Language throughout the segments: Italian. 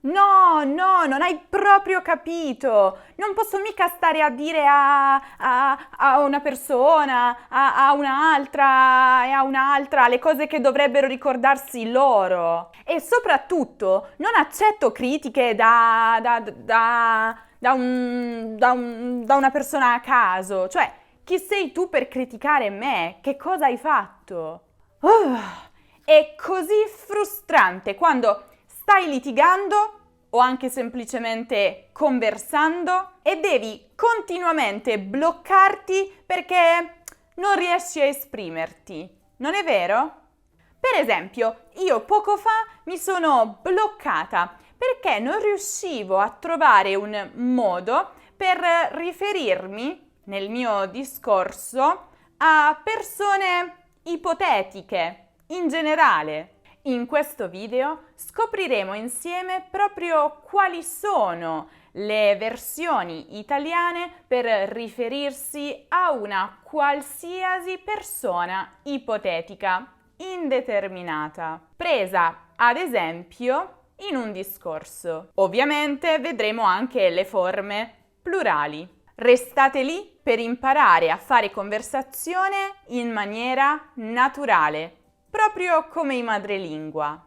No, no, non hai proprio capito. Non posso mica stare a dire a una persona, a un'altra e a un'altra le cose che dovrebbero ricordarsi loro. E soprattutto non accetto critiche da una persona a caso. Cioè, chi sei tu per criticare me? Che cosa hai fatto? È così frustrante quando stai litigando o anche semplicemente conversando e devi continuamente bloccarti perché non riesci a esprimerti. Non è vero? Per esempio, io poco fa mi sono bloccata perché non riuscivo a trovare un modo per riferirmi nel mio discorso a persone ipotetiche in generale. In questo video scopriremo insieme proprio quali sono le versioni italiane per riferirsi a una qualsiasi persona ipotetica, indeterminata, presa ad esempio in un discorso. Ovviamente vedremo anche le forme plurali. Restate lì per imparare a fare conversazione in maniera naturale, proprio come i madrelingua.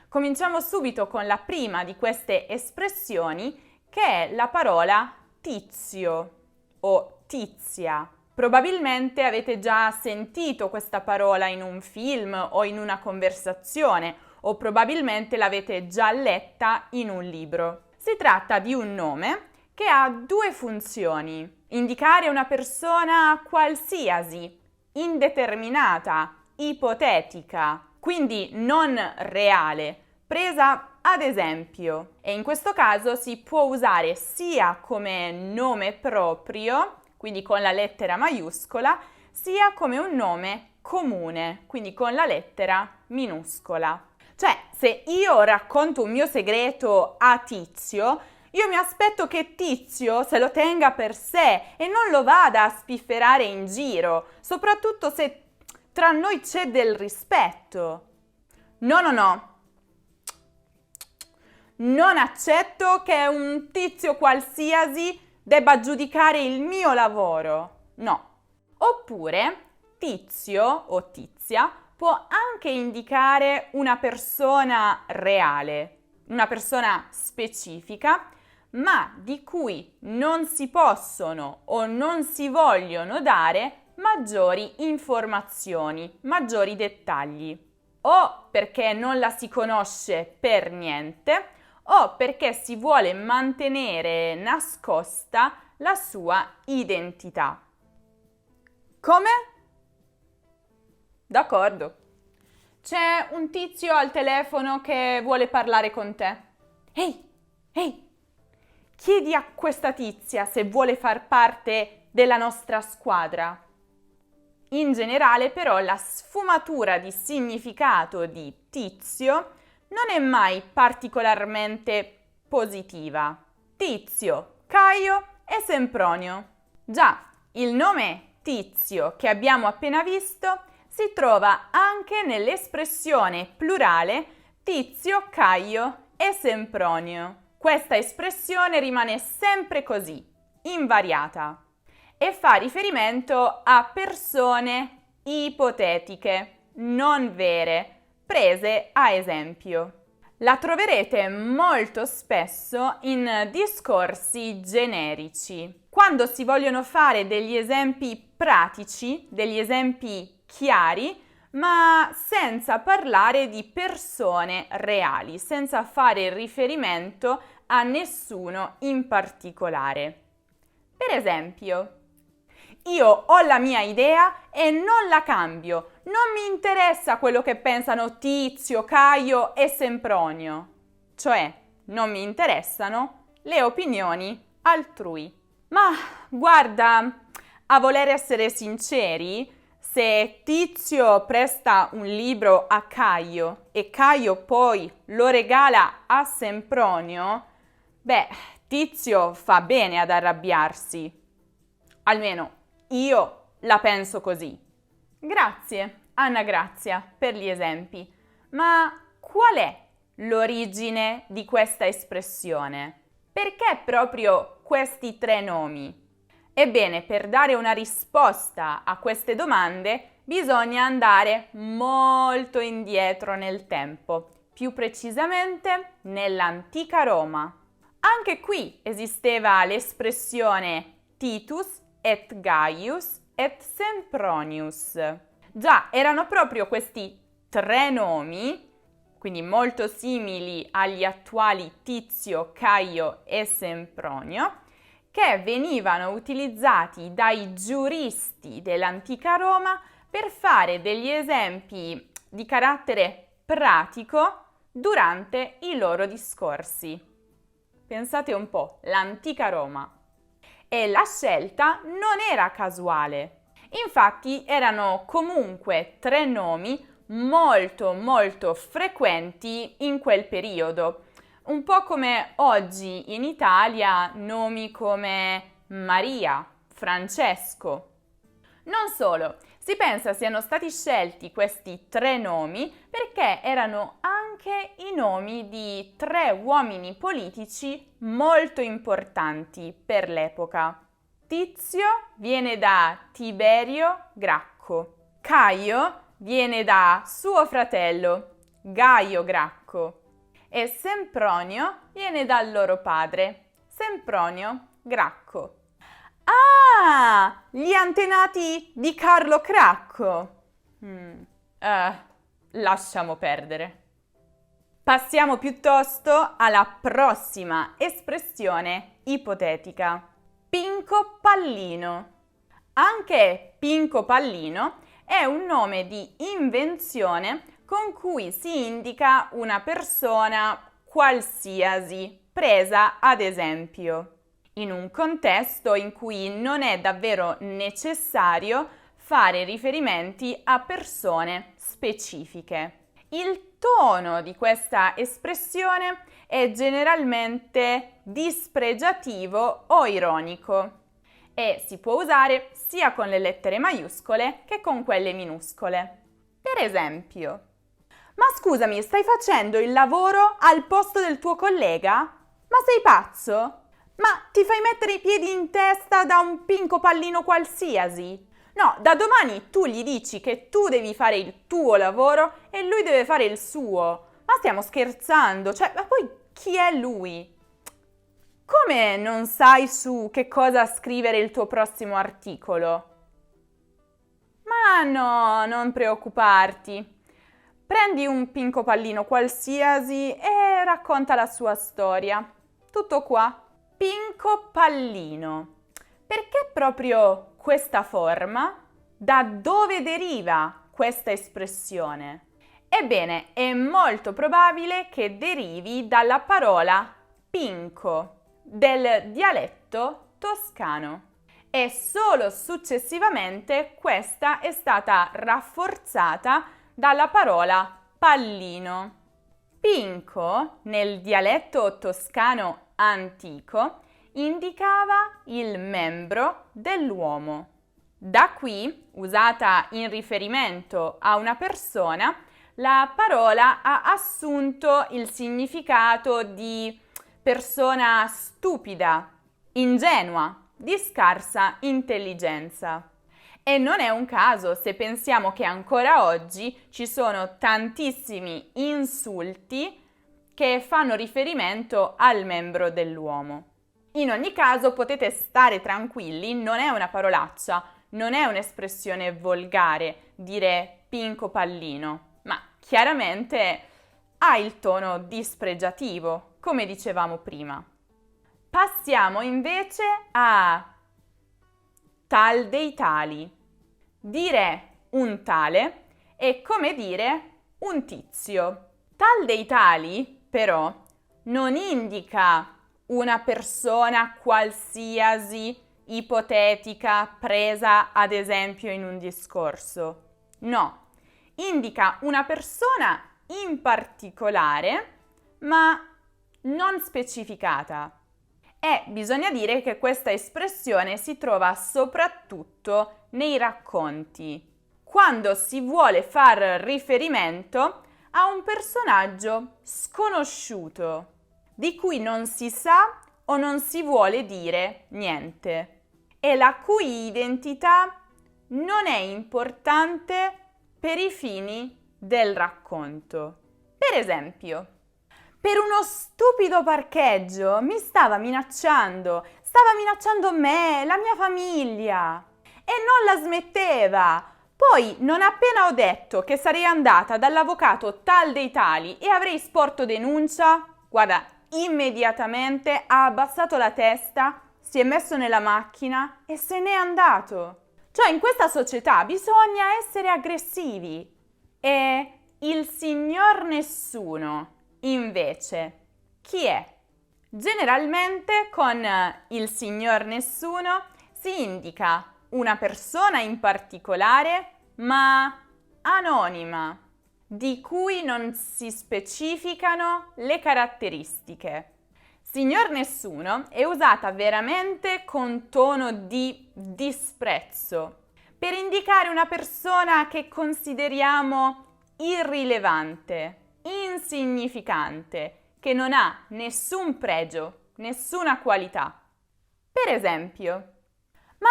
Cominciamo subito con la prima di queste espressioni, che è la parola tizio o tizia. Probabilmente avete già sentito questa parola in un film o in una conversazione, o probabilmente l'avete già letta in un libro. Si tratta di un nome che ha due funzioni: indicare una persona qualsiasi, indeterminata, ipotetica, quindi non reale, presa ad esempio. E in questo caso si può usare sia come nome proprio, quindi con la lettera maiuscola, sia come un nome comune, quindi con la lettera minuscola. Cioè, se io racconto un mio segreto a Tizio, io mi aspetto che Tizio se lo tenga per sé e non lo vada a spifferare in giro, soprattutto se tra noi c'è del rispetto. No, no, no. Non accetto che un tizio qualsiasi debba giudicare il mio lavoro. No. Oppure tizio o tizia può anche indicare una persona reale, una persona specifica, ma di cui non si possono o non si vogliono dare maggiori informazioni, maggiori dettagli, o perché non la si conosce per niente, o perché si vuole mantenere nascosta la sua identità. Come? D'accordo. C'è un tizio al telefono che vuole parlare con te. Ehi, ehi, chiedi a questa tizia se vuole far parte della nostra squadra. In generale, però, la sfumatura di significato di tizio non è mai particolarmente positiva. Tizio, Caio e Sempronio. Già, il nome Tizio che abbiamo appena visto si trova anche nell'espressione plurale Tizio, Caio e Sempronio. Questa espressione rimane sempre così, invariata, e fa riferimento a persone ipotetiche, non vere, prese a esempio. La troverete molto spesso in discorsi generici, quando si vogliono fare degli esempi pratici, degli esempi chiari, ma senza parlare di persone reali, senza fare riferimento a nessuno in particolare. Per esempio, io ho la mia idea e non la cambio. Non mi interessa quello che pensano Tizio, Caio e Sempronio. Cioè, non mi interessano le opinioni altrui. Ma guarda, a voler essere sinceri, se Tizio presta un libro a Caio e Caio poi lo regala a Sempronio, beh, Tizio fa bene ad arrabbiarsi. Almeno io la penso così. Grazie, Anna Grazia, per gli esempi. Ma qual è l'origine di questa espressione? Perché proprio questi tre nomi? Ebbene, per dare una risposta a queste domande bisogna andare molto indietro nel tempo, più precisamente nell'antica Roma. Anche qui esisteva l'espressione Titus et Gaius et Sempronius. Già, erano proprio questi tre nomi, quindi molto simili agli attuali Tizio, Caio e Sempronio, che venivano utilizzati dai giuristi dell'antica Roma per fare degli esempi di carattere pratico durante i loro discorsi. Pensate un po', l'antica Roma. E la scelta non era casuale. Infatti erano comunque tre nomi molto frequenti in quel periodo. Un po' come oggi in Italia nomi come Maria, Francesco. Non solo, si pensa siano stati scelti questi tre nomi perché erano anche i nomi di tre uomini politici molto importanti per l'epoca. Tizio viene da Tiberio Gracco, Caio viene da suo fratello Gaio Gracco e Sempronio viene dal loro padre, Sempronio Gracco. Ah, gli antenati di Carlo Cracco. Lasciamo perdere. Passiamo piuttosto alla prossima espressione ipotetica. Pinco Pallino. Anche Pinco Pallino è un nome di invenzione con cui si indica una persona qualsiasi, presa ad esempio in un contesto in cui non è davvero necessario fare riferimenti a persone specifiche. Il tono di questa espressione è generalmente dispregiativo o ironico e si può usare sia con le lettere maiuscole che con quelle minuscole. Per esempio, ma scusami, stai facendo il lavoro al posto del tuo collega? Ma sei pazzo? Ma ti fai mettere i piedi in testa da un Pinco Pallino qualsiasi? No, da domani tu gli dici che tu devi fare il tuo lavoro e lui deve fare il suo. Ma stiamo scherzando? Cioè, ma poi chi è lui? Come non sai su che cosa scrivere il tuo prossimo articolo? Ma no, non preoccuparti. Prendi un Pinco Pallino qualsiasi e racconta la sua storia. Tutto qua. Pinco Pallino. Perché proprio questa forma? Da dove deriva questa espressione? Ebbene, è molto probabile che derivi dalla parola pinco, del dialetto toscano. E solo successivamente questa è stata rafforzata dalla parola pallino. Pinco, nel dialetto toscano antico, indicava il membro dell'uomo. Da qui, usata in riferimento a una persona, la parola ha assunto il significato di persona stupida, ingenua, di scarsa intelligenza. E non è un caso se pensiamo che ancora oggi ci sono tantissimi insulti che fanno riferimento al membro dell'uomo. In ogni caso potete stare tranquilli, non è una parolaccia, non è un'espressione volgare dire Pinco Pallino, ma chiaramente ha il tono dispregiativo, come dicevamo prima. Passiamo invece a tal dei tali. Dire un tale è come dire un tizio. Tal dei tali però non indica una persona qualsiasi ipotetica presa ad esempio in un discorso. No, indica una persona in particolare ma non specificata. E bisogna dire che questa espressione si trova soprattutto nei racconti, quando si vuole far riferimento a un personaggio sconosciuto, di cui non si sa o non si vuole dire niente, e la cui identità non è importante per i fini del racconto. Per esempio, per uno stupido parcheggio mi stava minacciando me, la mia famiglia, e non la smetteva. Poi, non appena ho detto che sarei andata dall'avvocato tal dei tali e avrei sporto denuncia, guarda, immediatamente ha abbassato la testa, si è messo nella macchina e se n'è andato. Cioè, in questa società bisogna essere aggressivi. E il signor Nessuno, invece, chi è? Generalmente con il signor Nessuno si indica una persona in particolare, ma anonima, di cui non si specificano le caratteristiche. Signor Nessuno è usata veramente con tono di disprezzo per indicare una persona che consideriamo irrilevante, insignificante, che non ha nessun pregio, nessuna qualità. Per esempio, ma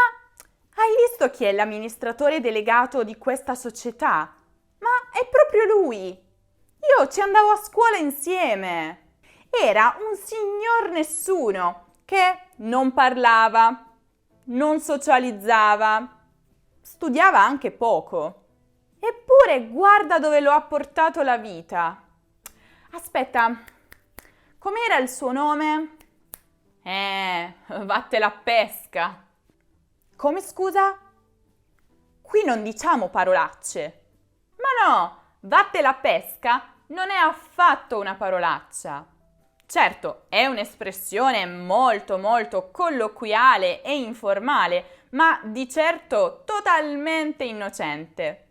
hai visto chi è l'amministratore delegato di questa società? Ma è proprio lui! Io ci andavo a scuola insieme! Era un signor Nessuno che non parlava, non socializzava, studiava anche poco. Eppure guarda dove lo ha portato la vita. Aspetta, com'era il suo nome? Vattela a pesca. Come scusa? Qui non diciamo parolacce. Ma no, vattela a pesca non è affatto una parolaccia. Certo, è un'espressione molto molto colloquiale e informale, ma di certo totalmente innocente.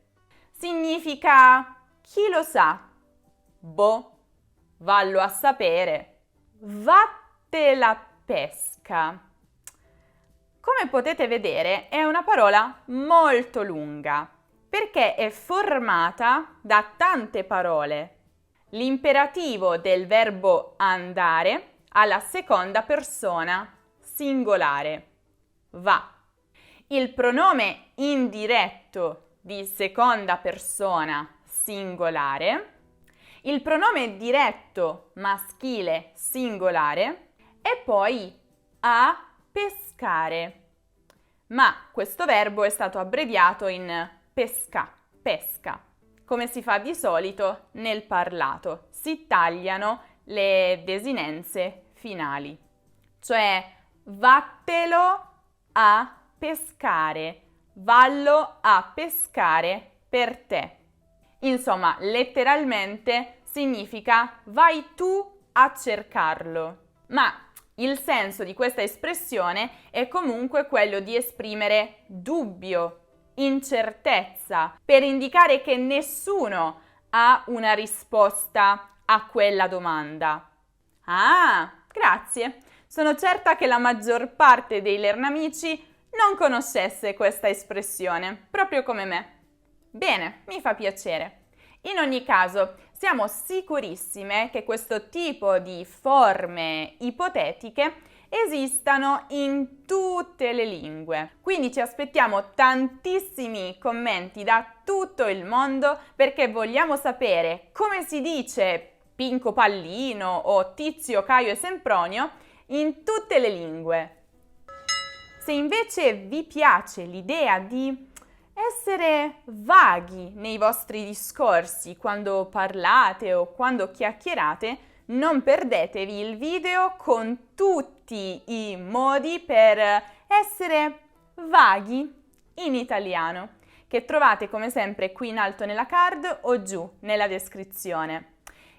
Significa chi lo sa? Boh, vallo a sapere. Vattela pesca. Come potete vedere è una parola molto lunga perché è formata da tante parole. L'imperativo del verbo andare alla seconda persona singolare. Va. Il pronome indiretto di seconda persona singolare. Il pronome diretto maschile singolare. E poi a pescare. Ma questo verbo è stato abbreviato in pesca. Come si fa di solito nel parlato. Si tagliano le desinenze finali. Cioè, vattelo a pescare, vallo a pescare per te. Insomma, letteralmente significa vai tu a cercarlo. Ma il senso di questa espressione è comunque quello di esprimere dubbio, incertezza, per indicare che nessuno ha una risposta a quella domanda. Ah, grazie. Sono certa che la maggior parte dei Lernamici non conoscesse questa espressione, proprio come me. Bene, mi fa piacere. In ogni caso, siamo sicurissime che questo tipo di forme ipotetiche esistano in tutte le lingue. Quindi ci aspettiamo tantissimi commenti da tutto il mondo perché vogliamo sapere come si dice Pinco Pallino o Tizio Caio e Sempronio in tutte le lingue. Se invece vi piace l'idea di essere vaghi nei vostri discorsi quando parlate o quando chiacchierate, non perdetevi il video con tutti i modi per essere vaghi in italiano, che trovate come sempre qui in alto nella card o giù nella descrizione.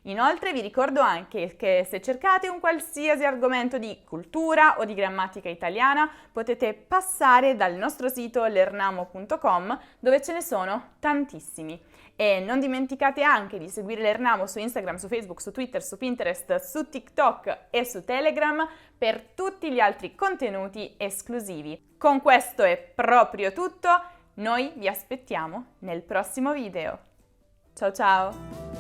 Inoltre vi ricordo anche che se cercate un qualsiasi argomento di cultura o di grammatica italiana potete passare dal nostro sito lernamo.com dove ce ne sono tantissimi. E non dimenticate anche di seguire Lernamo su Instagram, su Facebook, su Twitter, su Pinterest, su TikTok e su Telegram per tutti gli altri contenuti esclusivi. Con questo è proprio tutto, noi vi aspettiamo nel prossimo video. Ciao ciao!